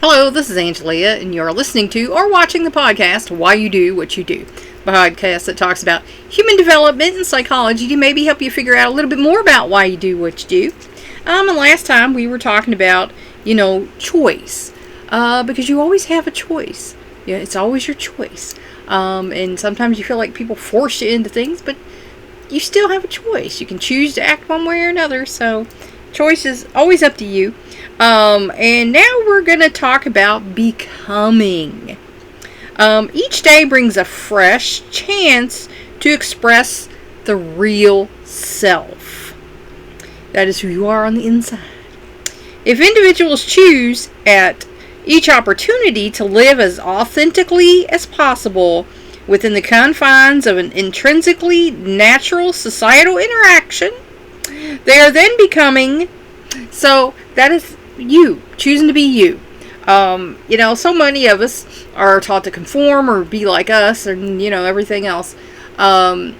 Hello, this is Angelia, and you're listening to or watching the podcast, Why You Do What You Do. A podcast that talks about human development and psychology to maybe help you figure out a little bit more about why you do what you do. And last time we were talking about, choice. Because you always have a choice. Yeah, it's always your choice. And sometimes you feel like people force you into things, but you still have a choice. You can choose to act one way or another, so choice is always up to you. And now we're going to talk about becoming. Each day brings a fresh chance to express the real self. That is who you are on the inside. If individuals choose at each opportunity to live as authentically as possible within the confines of an intrinsically natural societal interaction, they are then becoming. So that is you, choosing to be you. So many of us are taught to conform or be like us and, everything else. We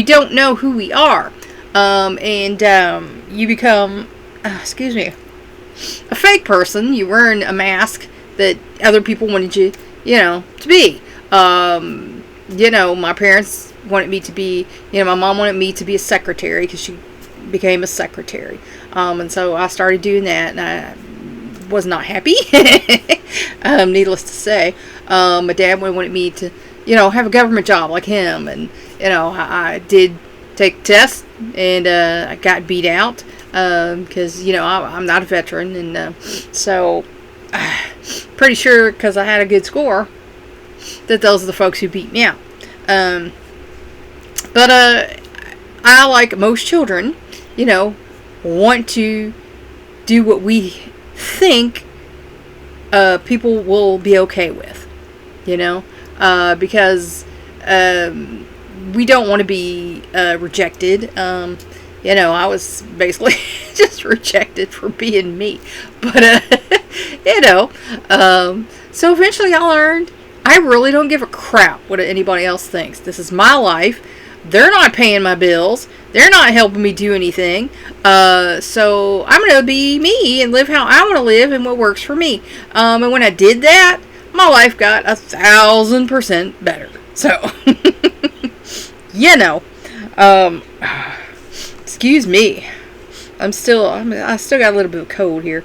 don't know who we are. You become, a fake person. You wearing a mask that other people wanted you, to be. My parents wanted me to be, my mom wanted me to be a secretary because she became a secretary. And so I started doing that, and I was not happy. Needless to say. My dad wanted me to, have a government job like him. And, I did take tests, and I got beat out because, I'm not a veteran. And so pretty sure because I had a good score that those are the folks who beat me out. But I, like most children, want to do what we think people will be okay with, because we don't want to be rejected. I was basically just rejected for being me. But, so eventually I learned I really don't give a crap what anybody else thinks. This is my life. They're not paying my bills. They're not helping me do anything. So I'm going to be me and live how I want to live and what works for me. And when I did that, my life got 1,000% better. So, excuse me. I still got a little bit of cold here.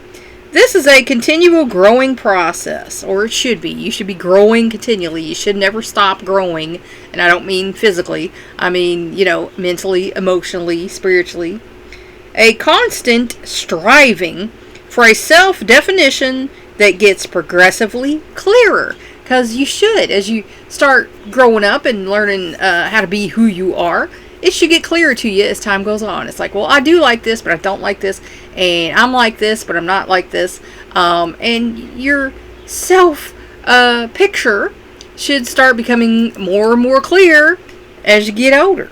This is a continual growing process, or it should be. You should be growing continually. You should never stop growing. And I don't mean physically. I mean, mentally, emotionally, spiritually. A constant striving for a self-definition that gets progressively clearer. Because you should, as you start growing up and learning how to be who you are, it should get clearer to you as time goes on. It's like, well, I do like this, but I don't like this. And I'm like this, but I'm not like this. And your self-picture should start becoming more and more clear as you get older.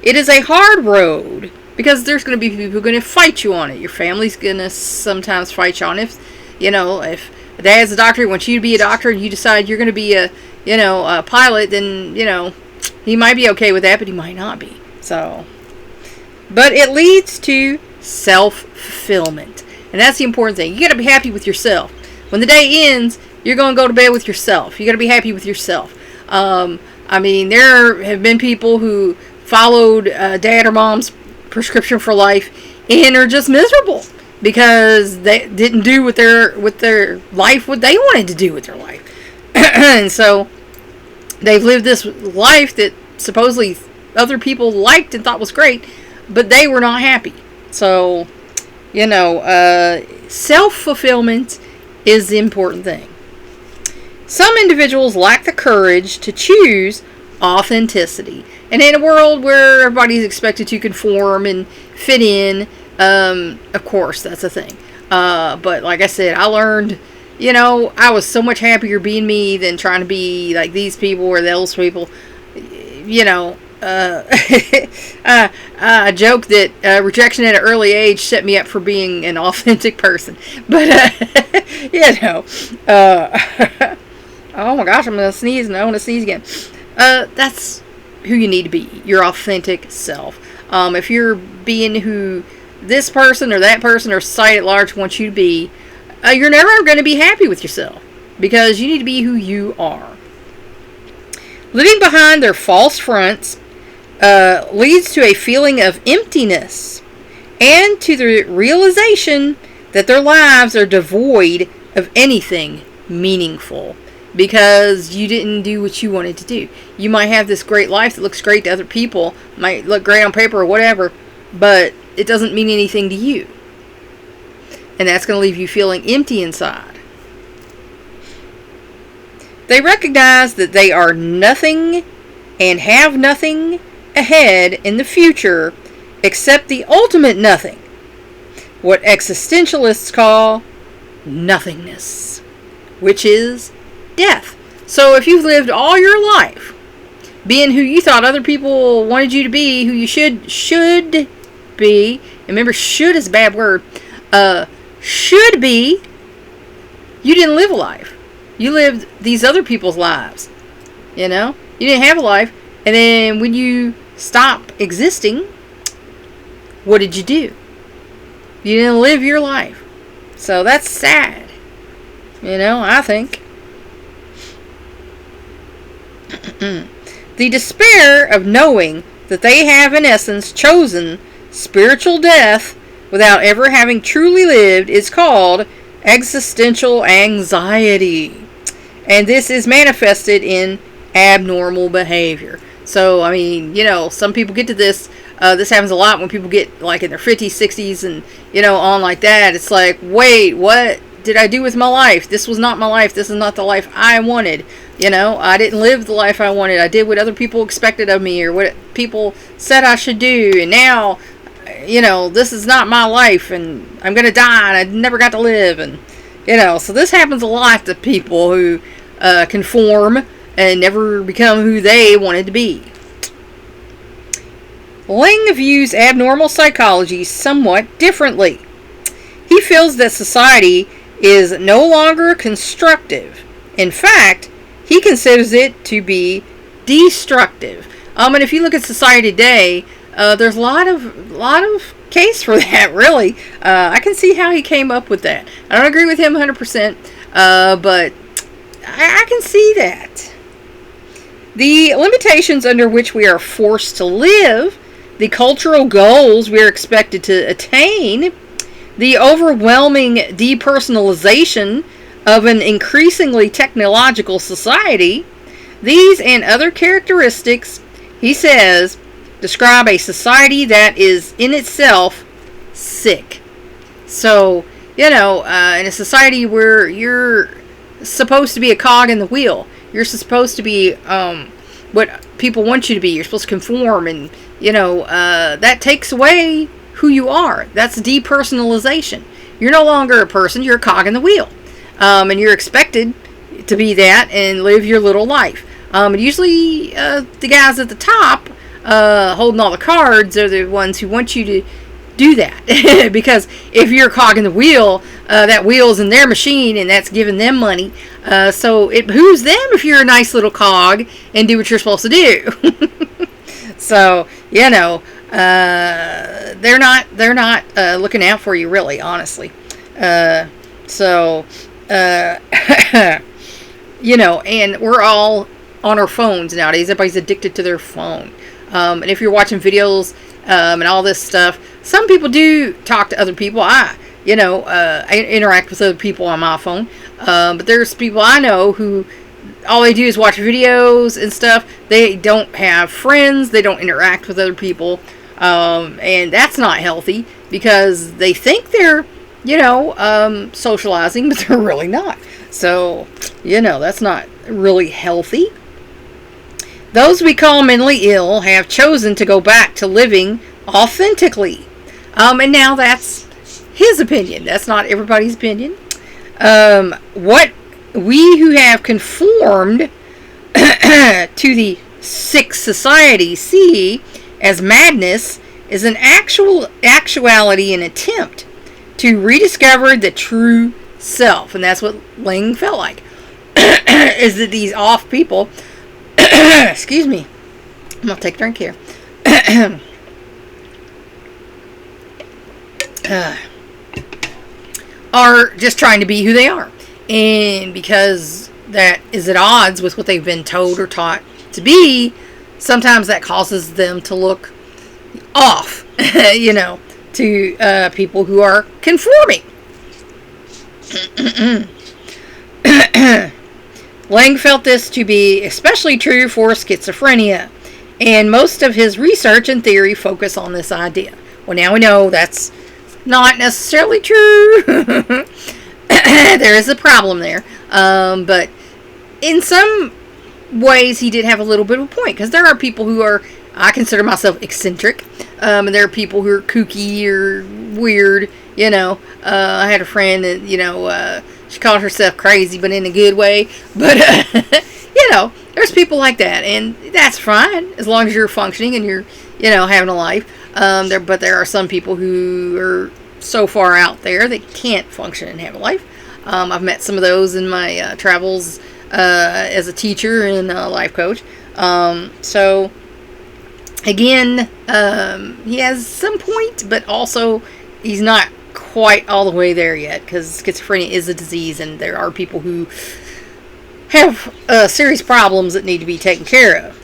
It is a hard road because there's going to be people who are going to fight you on it. Your family's going to sometimes fight you on it. If dad's a doctor, wants you to be a doctor, and you decide you're going to be a pilot, then, he might be okay with that, but he might not be. So, but it leads to self-fulfillment. And that's the important thing. You got to be happy with yourself. When the day ends, you're going to go to bed with yourself. You got to be happy with yourself. There have been people who followed dad or mom's prescription for life and are just miserable because they didn't do with their life what they wanted to do with their life. And so they've lived this life that supposedly other people liked and thought was great, but they were not happy. So, self-fulfillment is the important thing. Some individuals lack the courage to choose authenticity. And in a world where everybody's expected to conform and fit in, of course, that's a thing. But like I said, I learned, I was so much happier being me than trying to be like these people or those people. I joke that rejection at an early age set me up for being an authentic person. But, oh my gosh, I'm going to sneeze and I want to sneeze again. That's who you need to be, your authentic self. If you're being who this person or that person or society at large wants you to be, you're never going to be happy with yourself, because you need to be who you are. Living behind their false fronts leads to a feeling of emptiness and to the realization that their lives are devoid of anything meaningful, because you didn't do what you wanted to do. You might have this great life that looks great to other people, might look great on paper or whatever, but it doesn't mean anything to you. And that's going to leave you feeling empty inside. They recognize that they are nothing and have nothing ahead in the future except the ultimate nothing, what existentialists call nothingness, which is death. So if you've lived all your life being who you thought other people wanted you to be, who you should be, and remember, should is a bad word, should be, you didn't live a life. You lived these other people's lives. You know? You didn't have a life. And then when you stop existing, what did you do? You didn't live your life. So that's sad. You know, I think. The despair of knowing that they have in essence chosen spiritual death without ever having truly lived is called existential anxiety. And this is manifested in abnormal behavior. So, I mean, you know, some people get to this. This happens a lot when people get like in their 50s, 60s, and, you know, on like that. It's like, wait, what did I do with my life? This was not my life. This is not the life I wanted. You know, I didn't live the life I wanted. I did what other people expected of me or what people said I should do. And now, you know, this is not my life and I'm going to die and I never got to live. And, you know, so this happens a lot to people who conform and never become who they wanted to be. Ling views abnormal psychology somewhat differently. He feels that society is no longer constructive. In fact, he considers it to be destructive. And if you look at society today, there's a lot of case for that, really. I can see how he came up with that. I don't agree with him 100%, but I can see that. The limitations under which we are forced to live, the cultural goals we are expected to attain, the overwhelming depersonalization of an increasingly technological society, these and other characteristics, he says, describe a society that is in itself sick. So, you know, in a society where you're supposed to be a cog in the wheel, you're supposed to be what people want you to be, you're supposed to conform, and, you know, that takes away who you are. That's depersonalization. You're no longer a person, you're a cog in the wheel. And you're expected to be that and live your little life. And usually the guys at the top holding all the cards are the ones who want you to do that. Because if you're a cog in the wheel, that wheel's in their machine and that's giving them money. So it behooves them if you're a nice little cog and do what you're supposed to do. So, you know, they're not looking out for you, really, honestly. You know, and we're all on our phones nowadays. Everybody's addicted to their phone. And if you're watching videos and all this stuff, some people do talk to other people. I interact with other people on my phone. But there's people I know who all they do is watch videos and stuff. They don't have friends. They don't interact with other people. And that's not healthy because they think they're, you know, socializing, but they're really not. So, you know, that's not really healthy. Those we call mentally ill have chosen to go back to living authentically. And now that's his opinion. That's not everybody's opinion. What we who have conformed to the sick society see as madness is an actuality, an attempt to rediscover the true self. And that's what Ling felt like. Is that these off people excuse me, I'm gonna take a drink here. are just trying to be who they are. And because that is at odds with what they've been told or taught to be, sometimes that causes them to look off, to people who are conforming. Lang felt this to be especially true for schizophrenia, and most of his research and theory focus on this idea. Well, now we know that's not necessarily true. There is a problem there. But in some ways, he did have a little bit of a point, because there are people who are, I consider myself eccentric, and there are people who are kooky or weird. I had a friend that, she called herself crazy, but in a good way. But, there's people like that, and that's fine, as long as you're functioning and you're, having a life. But there are some people who are so far out there they can't function and have a life. I've met some of those in my travels as a teacher and a life coach. So, again, he has some point, but also he's not quite all the way there yet, because schizophrenia is a disease, and there are people who have serious problems that need to be taken care of.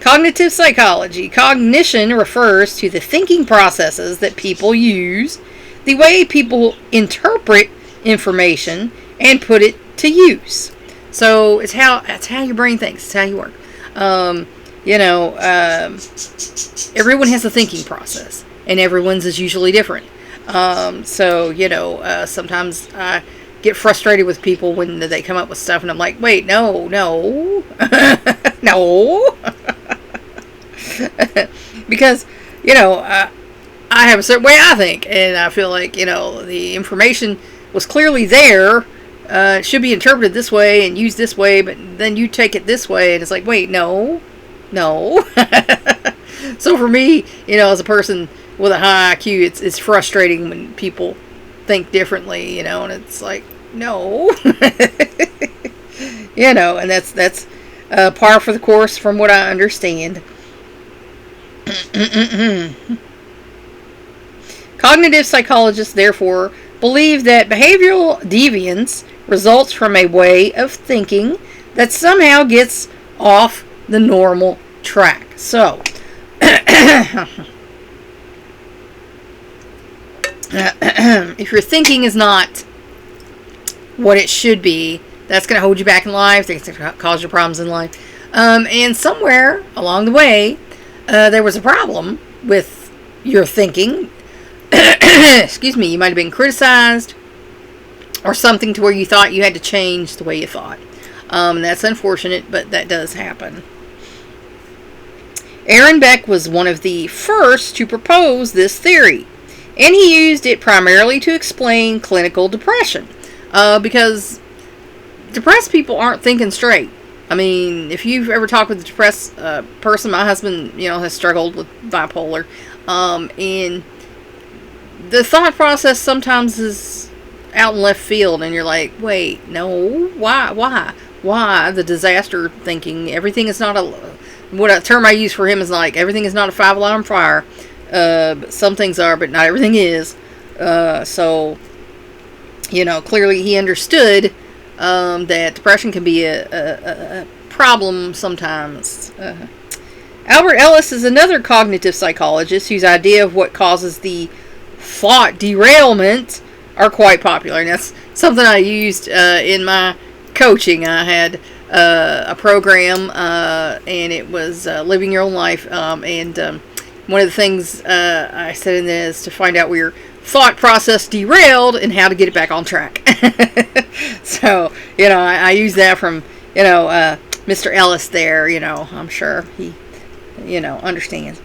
Cognitive psychology. Cognition refers to the thinking processes that people use, the way people interpret information, and put it to use. So that's how your brain thinks. It's how you work. Everyone has a thinking process, and everyone's is usually different. Sometimes I get frustrated with people when they come up with stuff, and I'm like, wait, no, no. Because, I have a certain way I think, and I feel like, the information was clearly there. It should be interpreted this way and used this way, but then you take it this way, and it's like, wait, no. So for me, as a person with a high IQ, it's frustrating when people think differently, and it's like, no. And that's par for the course from what I understand. Cognitive psychologists, therefore, believe that behavioral deviance results from a way of thinking that somehow gets off the normal track. So, if your thinking is not what it should be, that's going to hold you back in life. It's going to cause you problems in life. And somewhere along the way, there was a problem with your thinking. Excuse me, you might have been criticized or something to where you thought you had to change the way you thought. That's unfortunate, but that does happen. Aaron Beck was one of the first to propose this theory, and he used it primarily to explain clinical depression, because depressed people aren't thinking straight. I mean, if you've ever talked with a depressed person, my husband, has struggled with bipolar, and the thought process sometimes is out in left field, and you're like, wait, no, why the disaster thinking? Everything is not what a term I use for him is like, everything is not a 5-alarm fire. Some things are, but not everything is. So, clearly he understood that depression can be a problem sometimes. Albert Ellis is another cognitive psychologist whose idea of what causes the thought derailment are quite popular. And that's something I used in my coaching. I had a program, and it was Living Your Own Life. And one of the things I said in this is to find out where your thought process derailed and how to get it back on track. So, I use that from, Mr. Ellis there. I'm sure he, understands.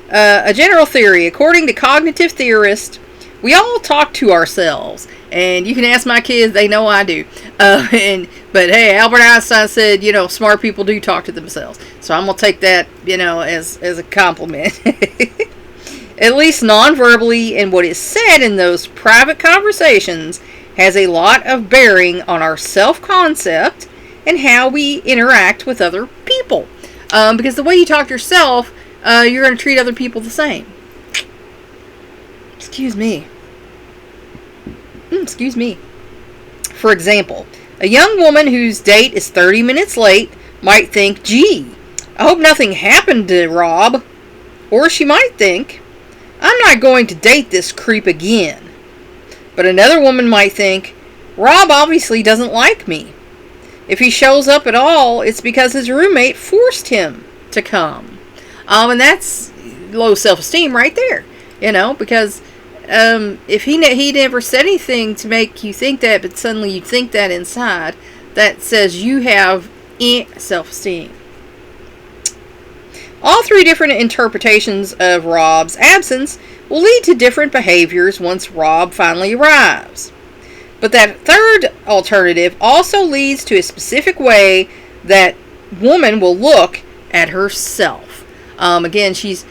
A general theory. According to cognitive theorists, we all talk to ourselves. And you can ask my kids, they know I do. But hey, Albert Einstein said, smart people do talk to themselves. So I'm going to take that, as a compliment. At least non-verbally, and what is said in those private conversations has a lot of bearing on our self-concept and how we interact with other people. Because the way you talk to yourself, you're going to treat other people the same. Excuse me. Excuse me. For example, a young woman whose date is 30 minutes late might think, gee, I hope nothing happened to Rob. Or she might think, I'm not going to date this creep again. But another woman might think, Rob obviously doesn't like me. If he shows up at all, it's because his roommate forced him to come. And that's low self-esteem right there. Because if he never said anything to make you think that, but suddenly you think that inside, that says you have self-esteem. All three different interpretations of Rob's absence will lead to different behaviors once Rob finally arrives. But that third alternative also leads to a specific way that woman will look at herself. Again, she's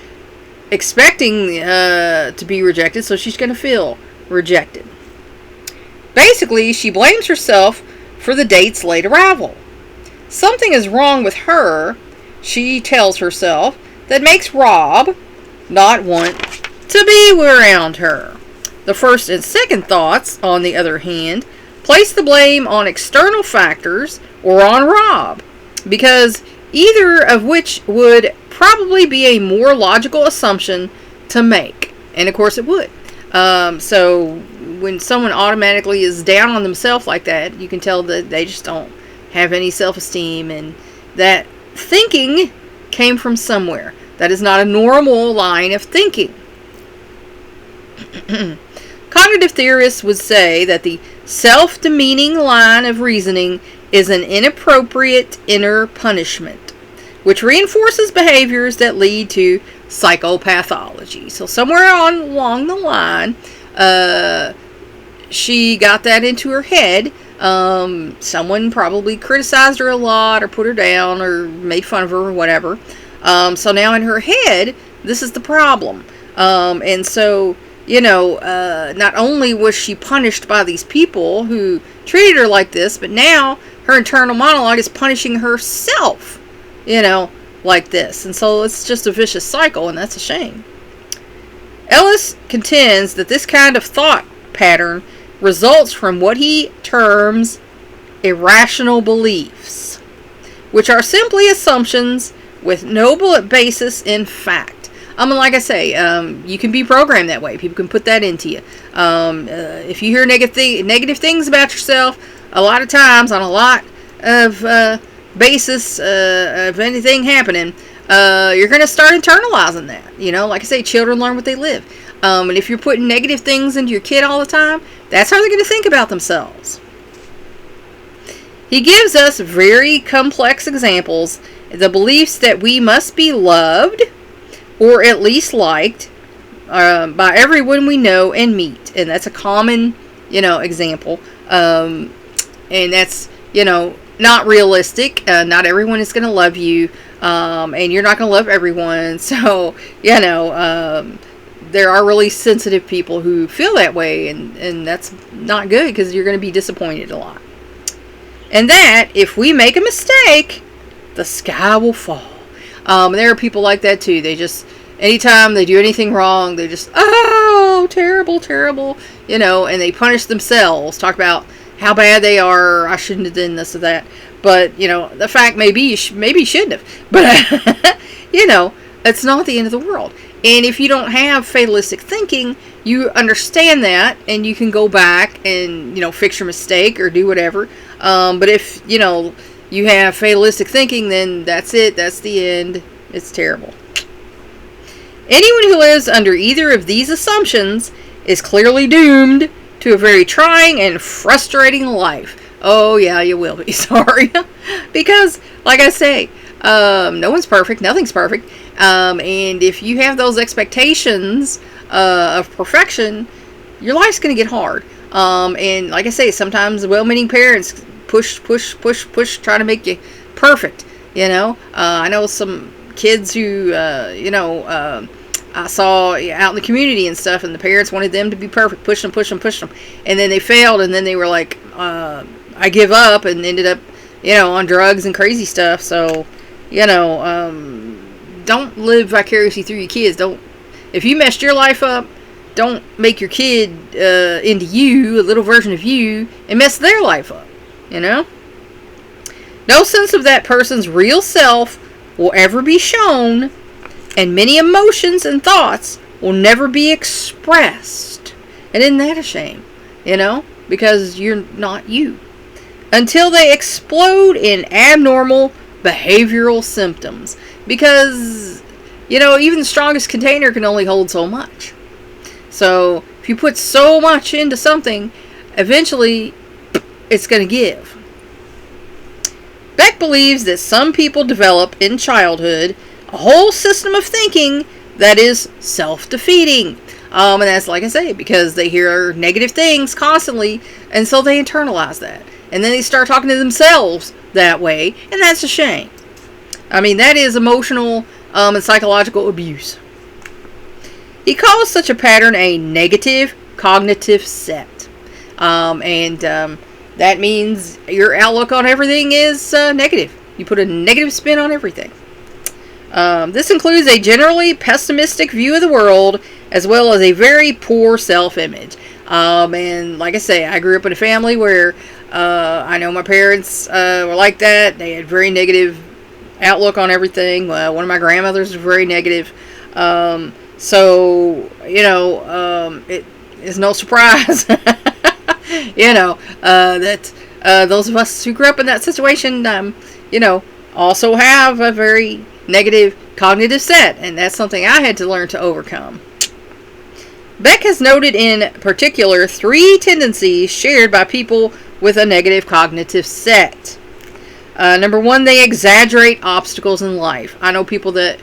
expecting to be rejected, so she's going to feel rejected. Basically, she blames herself for the date's late arrival. Something is wrong with her, she tells herself, that makes Rob not want to be around her. The first and second thoughts, on the other hand, place the blame on external factors or on Rob, because either of which would probably be a more logical assumption to make. And of course it would. So when someone automatically is down on themselves like that, you can tell that they just don't have any self-esteem, and that thinking came from somewhere. That is not a normal line of thinking. Cognitive theorists would say that the self-demeaning line of reasoning is an inappropriate inner punishment, which reinforces behaviors that lead to psychopathology. So somewhere along the line, she got that into her head. Someone probably criticized her a lot, or put her down, or made fun of her, or whatever. So now in her head, this is the problem. And so, not only was she punished by these people who treated her like this, but now her internal monologue is punishing herself, like this. And so it's just a vicious cycle, and that's a shame. Ellis contends that this kind of thought pattern results from what he terms irrational beliefs, which are simply assumptions with no basis in fact. Like I say, you can be programmed that way. People can put that into you. If you hear negative things about yourself, a lot of times on a lot of basis of anything happening, you're going to start internalizing that. Like I say, children learn what they live. And if you're putting negative things into your kid all the time, that's how they're going to think about themselves. He gives us very complex examples. The beliefs that we must be loved, or at least liked, by everyone we know and meet. And that's a common, example. And that's, not realistic. Not everyone is going to love you. And you're not going to love everyone. So, there are really sensitive people who feel that way. And that's not good, because you're going to be disappointed a lot. And that, if we make a mistake, the sky will fall. There are people like that too. They just, anytime they do anything wrong, they just, oh, terrible, terrible, and they punish themselves. Talk about how bad they are. I shouldn't have done this or that. But, the fact may be, maybe you shouldn't have. But, it's not the end of the world. And if you don't have fatalistic thinking, you understand that, and you can go back and, fix your mistake or do whatever. But if, you have fatalistic thinking, then that's it. That's the end. It's terrible. Anyone who lives under either of these assumptions is clearly doomed to a very trying and frustrating life. Oh, yeah, you will be. Sorry. Because, like I say, no one's perfect. Nothing's perfect. And if you have those expectations of perfection, your life's going to get hard. And like I say, sometimes well-meaning parents push, try to make you perfect. I know some kids who, I saw out in the community and stuff, and the parents wanted them to be perfect, push them. And then they failed, and then they were like, I give up, and ended up, on drugs and crazy stuff. So, don't live vicariously through your kids. If you messed your life up, don't make your kid into you, a little version of you, and mess their life up, you know? No sense of that person's real self will ever be shown, and many emotions and thoughts will never be expressed. And isn't that a shame? You know? Because you're not you. Until they explode in abnormal behavioral symptoms. Because, you know, even the strongest container can only hold so much. So, if you put so much into something, eventually it's going to give. Beck believes that some people develop in childhood a whole system of thinking that is self-defeating. And that's, like I say, because they hear negative things constantly, and so they internalize that. And then they start talking to themselves that way, and that's a shame. I mean, that is emotional and psychological abuse. He calls such a pattern a negative cognitive set. That means your outlook on everything is negative. You put a negative spin on everything. This includes a generally pessimistic view of the world, as well as a very poor self-image. And like I say, I grew up in a family where I know my parents were like that. They had very negative outlook on everything. One of my grandmothers was very negative. So, you know, it is no surprise, you know, that those of us who grew up in that situation, you know, also have a very negative cognitive set. And that's something I had to learn to overcome. Beck has noted in particular 3 tendencies shared by people with a negative cognitive set. Number 1, they exaggerate obstacles in life. I know people that,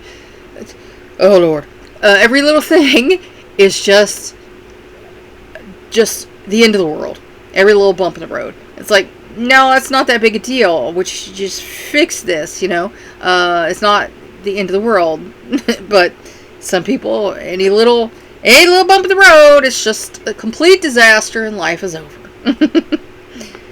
oh Lord, every little thing is just the end of the world. Every little bump in the road. It's like, no, it's not that big a deal. We should just fix this, you know. It's not the end of the world. But some people, any little bump in the road, it's just a complete disaster and life is over.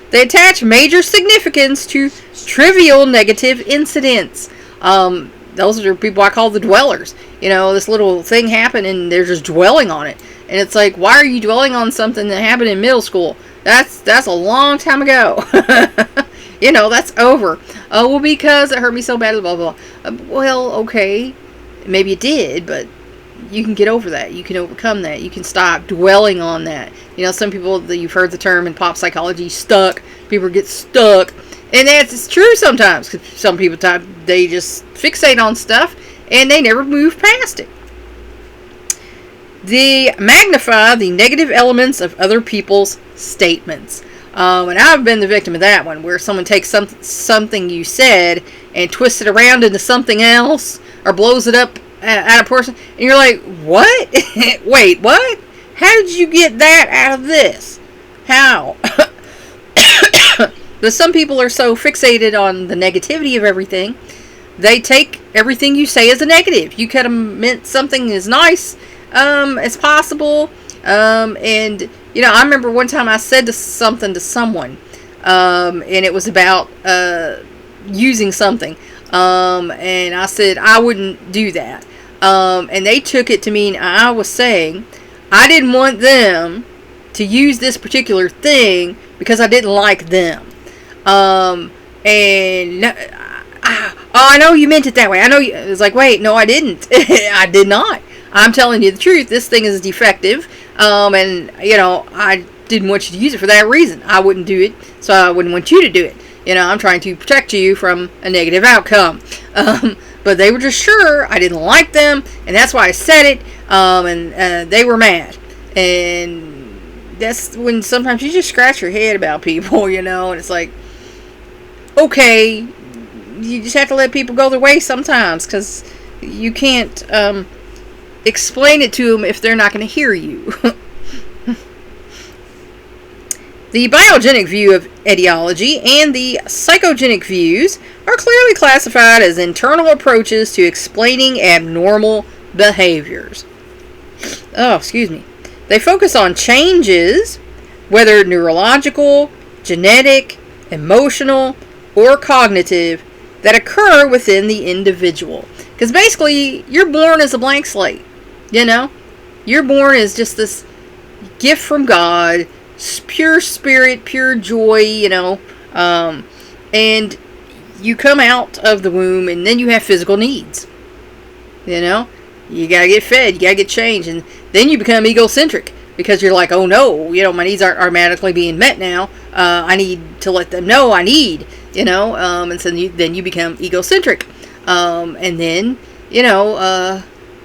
They attach major significance to trivial negative incidents. Those are people I call the dwellers. You know, this little thing happened and they're just dwelling on it. And it's like, why are you dwelling on something that happened in middle school? That's a long time ago. You know, that's over. Oh, well, because it hurt me so bad, blah, blah, blah. Well, okay. Maybe it did, but you can get over that. You can overcome that. You can stop dwelling on that. You know, some people, you've heard the term in pop psychology, stuck. People get stuck. And it's true sometimes. Cause some people, they just fixate on stuff and they never move past it. They magnify the negative elements of other people's statements. And I've been the victim of that one, where someone takes something you said and twists it around into something else or blows it up at a person. And you're like, what? Wait, what? How did you get that out of this? How? But some people are so fixated on the negativity of everything, they take everything you say as a negative. You could have meant something as nice as possible. And, you know, I remember one time I said something to someone, and it was about using something. And I said I wouldn't do that. And they took it to mean I was saying I didn't want them to use this particular thing because I didn't like them. I know you meant it that way. I know you. It was like, wait, no, I didn't. I did not. I'm telling you the truth. This thing is defective. And, you know, I didn't want you to use it for that reason. I wouldn't do it, so I wouldn't want you to do it. You know, I'm trying to protect you from a negative outcome. But they were just sure I didn't like them, and that's why I said it. And they were mad. And that's when sometimes you just scratch your head about people, you know, and it's like, okay, you just have to let people go their way sometimes, because you can't explain it to them if they're not going to hear you. The biogenic view of etiology and the psychogenic views are clearly classified as internal approaches to explaining abnormal behaviors. Oh, excuse me. They focus on changes, whether neurological, genetic, emotional, or cognitive, that occur within the individual. Because basically, you're born as a blank slate, you know? You're born as just this gift from God, pure spirit, pure joy, and you come out of the womb, and then you have physical needs. You gotta get fed, you gotta get changed, and then you become egocentric because you're like, oh no, my needs aren't automatically being met now. I need to let them know I need, and so then you become egocentric, and then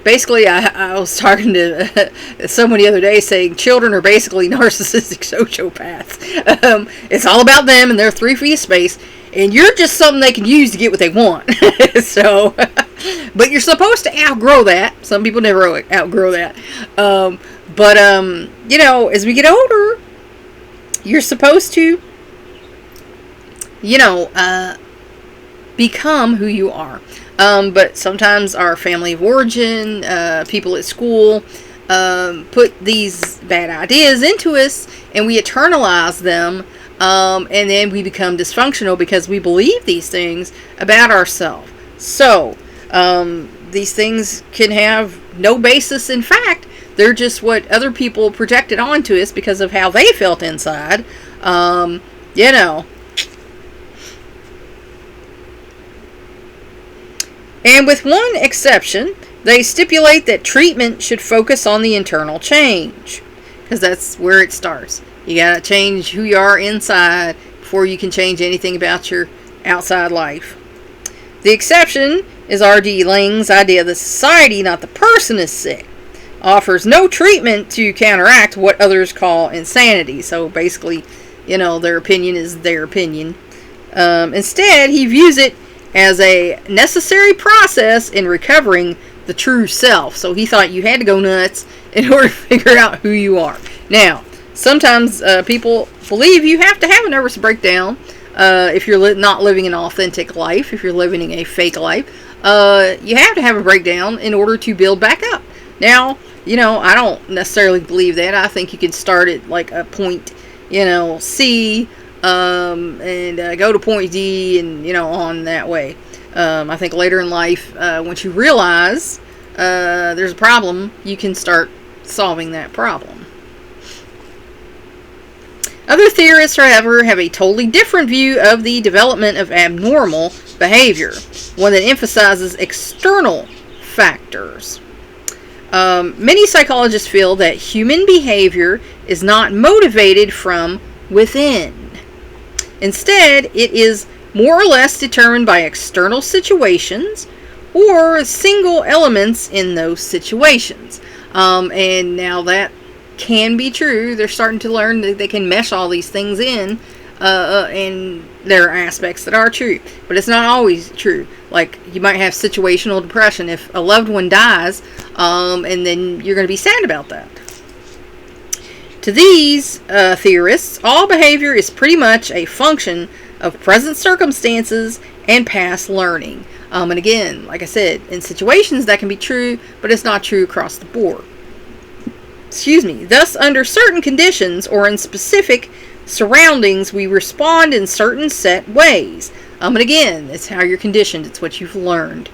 basically, I was talking to someone the other day saying children are basically narcissistic sociopaths. It's all about them and their 3 feet of space, and you're just something they can use to get what they want. So, but you're supposed to outgrow that. Some people never outgrow that. But as we get older, you're supposed to, become who you are. But sometimes our family of origin, people at school, put these bad ideas into us, and we internalize them, and then we become dysfunctional because we believe these things about ourselves. So, these things can have no basis in fact. They're just what other people projected onto us because of how they felt inside. And with one exception, they stipulate that treatment should focus on the internal change, because that's where it starts. You gotta change who you are inside before you can change anything about your outside life. The exception is R.D. Laing's idea that society, not the person, is sick. Offers no treatment to counteract what others call insanity. So basically, their opinion is their opinion. Instead, he views it as a necessary process in recovering the true self. So he thought you had to go nuts in order to figure out who you are. Now, sometimes people believe you have to have a nervous breakdown if you're not living an authentic life, if you're living a fake life. You have to have a breakdown in order to build back up. Now, I don't necessarily believe that. I think you can start at like a point, C, and go to point D, and on that way. I think later in life, once you realize there's a problem, you can start solving that problem. Other theorists, however, have a totally different view of the development of abnormal behavior, one that emphasizes external factors. Many psychologists feel that human behavior is not motivated from within. Instead, it is more or less determined by external situations or single elements in those situations. And now that can be true. They're starting to learn that they can mesh all these things in, and there are aspects that are true. But it's not always true. Like, you might have situational depression if a loved one dies, and then you're going to be sad about that. To these theorists, all behavior is pretty much a function of present circumstances and past learning. And again, like I said, in situations that can be true, but it's not true across the board. Thus, under certain conditions or in specific surroundings, we respond in certain set ways. And again, it's how you're conditioned. It's what you've learned.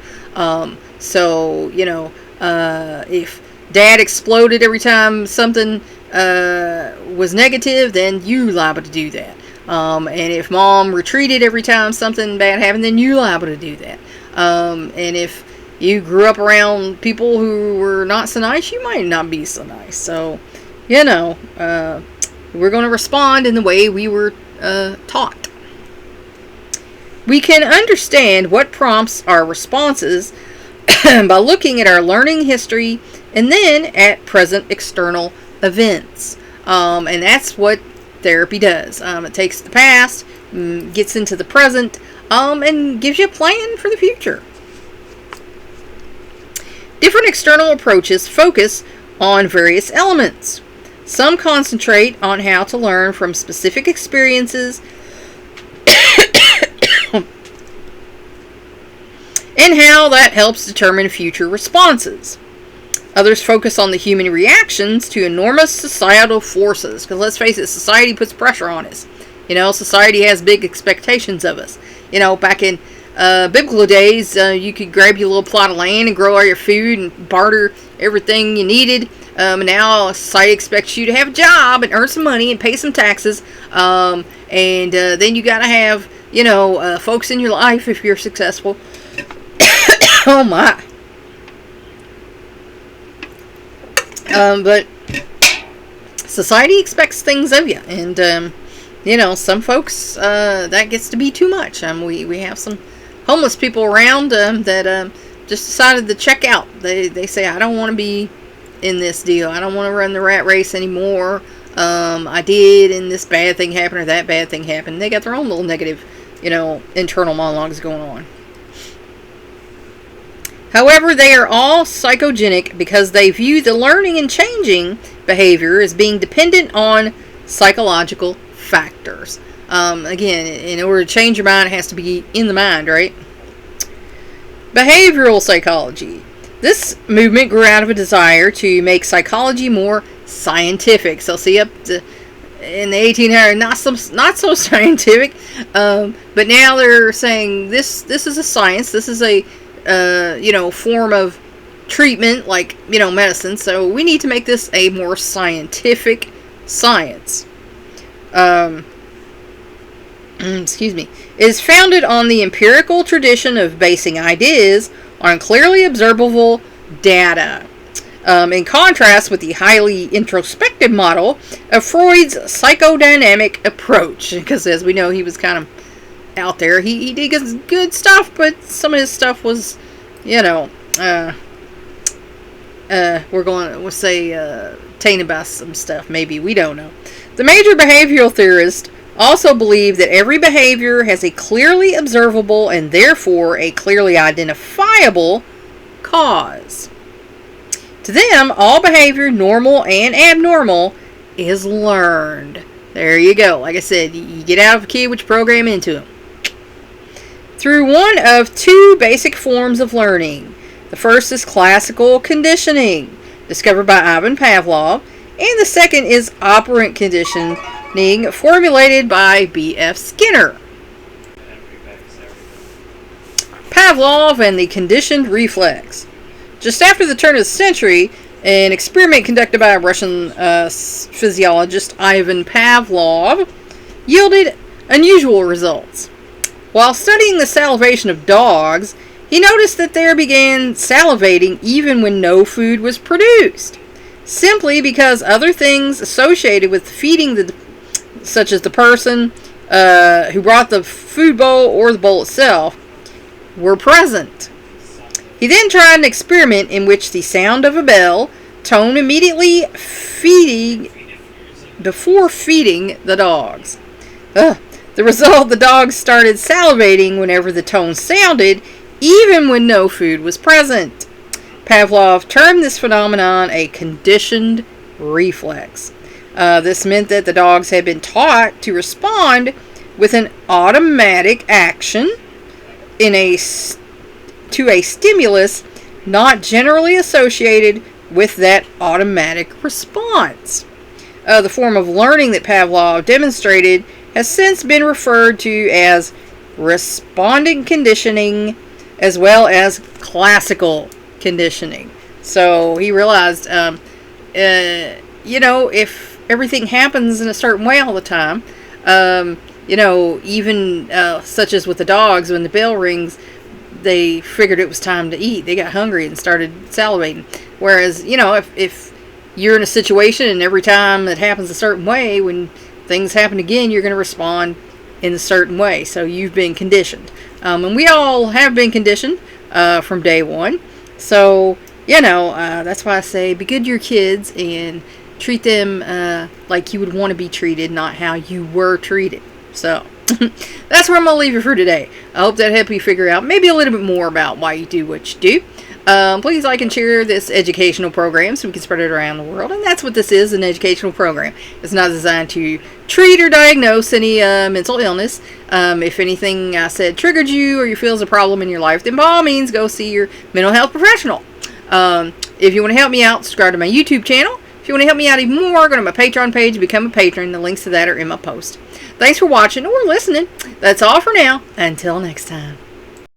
If Dad exploded every time something was negative, then you're liable to do that. And if Mom retreated every time something bad happened, then you're liable to do that. And if you grew up around people who were not so nice, you might not be so nice. So, we're going to respond in the way we were taught. We can understand what prompts our responses by looking at our learning history and then at present external events. And that's what therapy does. It takes the past, gets into the present, and gives you a plan for the future. Different external approaches focus on various elements. Some concentrate on how to learn from specific experiences and how that helps determine future responses. Others focus on the human reactions to enormous societal forces. Because let's face it, society puts pressure on us. Society has big expectations of us. Back in biblical days, you could grab your little plot of land and grow all your food and barter everything you needed. Now society expects you to have a job and earn some money and pay some taxes. And then you got to have, folks in your life if you're successful. Oh my. But society expects things of you, and some folks that gets to be too much. We have some homeless people around that just decided to check out. They say, I don't want to be in this deal. I don't want to run the rat race anymore. I did, and this bad thing happened or that bad thing happened. They got their own little negative, internal monologues going on. However, they are all psychogenic because they view the learning and changing behavior as being dependent on psychological factors. Again, in order to change your mind, it has to be in the mind, right? Behavioral psychology. This movement grew out of a desire to make psychology more scientific. So see, up to, in the 1800s, not so scientific, but now they're saying this is a science. This is a form of treatment, like, medicine. So we need to make this a more scientific science. Excuse me. It is founded on the empirical tradition of basing ideas on clearly observable data. In contrast with the highly introspective model of Freud's psychodynamic approach. Because as we know, he was kind of out there. He did good stuff, but some of his stuff was, we'll say, tainted by some stuff. Maybe, we don't know. The major behavioral theorists also believe that every behavior has a clearly observable and therefore a clearly identifiable cause. To them, all behavior, normal and abnormal, is learned. There you go. Like I said, you get out of a kid what you program into them. Through one of two basic forms of learning. The first is classical conditioning, discovered by Ivan Pavlov, and the second is operant conditioning, formulated by B.F. Skinner. Pavlov and the conditioned reflex. Just after the turn of the century, an experiment conducted by a Russian physiologist, Ivan Pavlov, yielded unusual results. While studying the salivation of dogs, he noticed that they began salivating even when no food was produced, simply because other things associated with feeding, such as the person who brought the food bowl or the bowl itself, were present. He then tried an experiment in which the sound of a bell toned immediately before feeding the dogs. The result, the dogs started salivating whenever the tone sounded, even when no food was present. Pavlov termed this phenomenon a conditioned reflex. This meant that the dogs had been taught to respond with an automatic action to a stimulus not generally associated with that automatic response. The form of learning that Pavlov demonstrated has since been referred to as respondent conditioning as well as classical conditioning. So he realized, if everything happens in a certain way all the time, even such as with the dogs, when the bell rings, they figured it was time to eat. They got hungry and started salivating. Whereas, if you're in a situation and every time it happens a certain way, when things happen again, you're going to respond in a certain way. So you've been conditioned. And we all have been conditioned from day one. So, that's why I say be good to your kids and treat them like you would want to be treated, not how you were treated. So, that's where I'm going to leave you for today. I hope that helped you figure out maybe a little bit more about why you do what you do. Please like and share this educational program so we can spread it around the world. And that's what this is, an educational program. It's not designed to treat or diagnose any mental illness. If anything I said triggered you or you feel is a problem in your life, then by all means go see your mental health professional. If you want to help me out, subscribe to my YouTube channel. If you want to help me out even more, go to my Patreon page and become a patron. The links to that are in my post. Thanks for watching or listening. That's all for now. Until next time.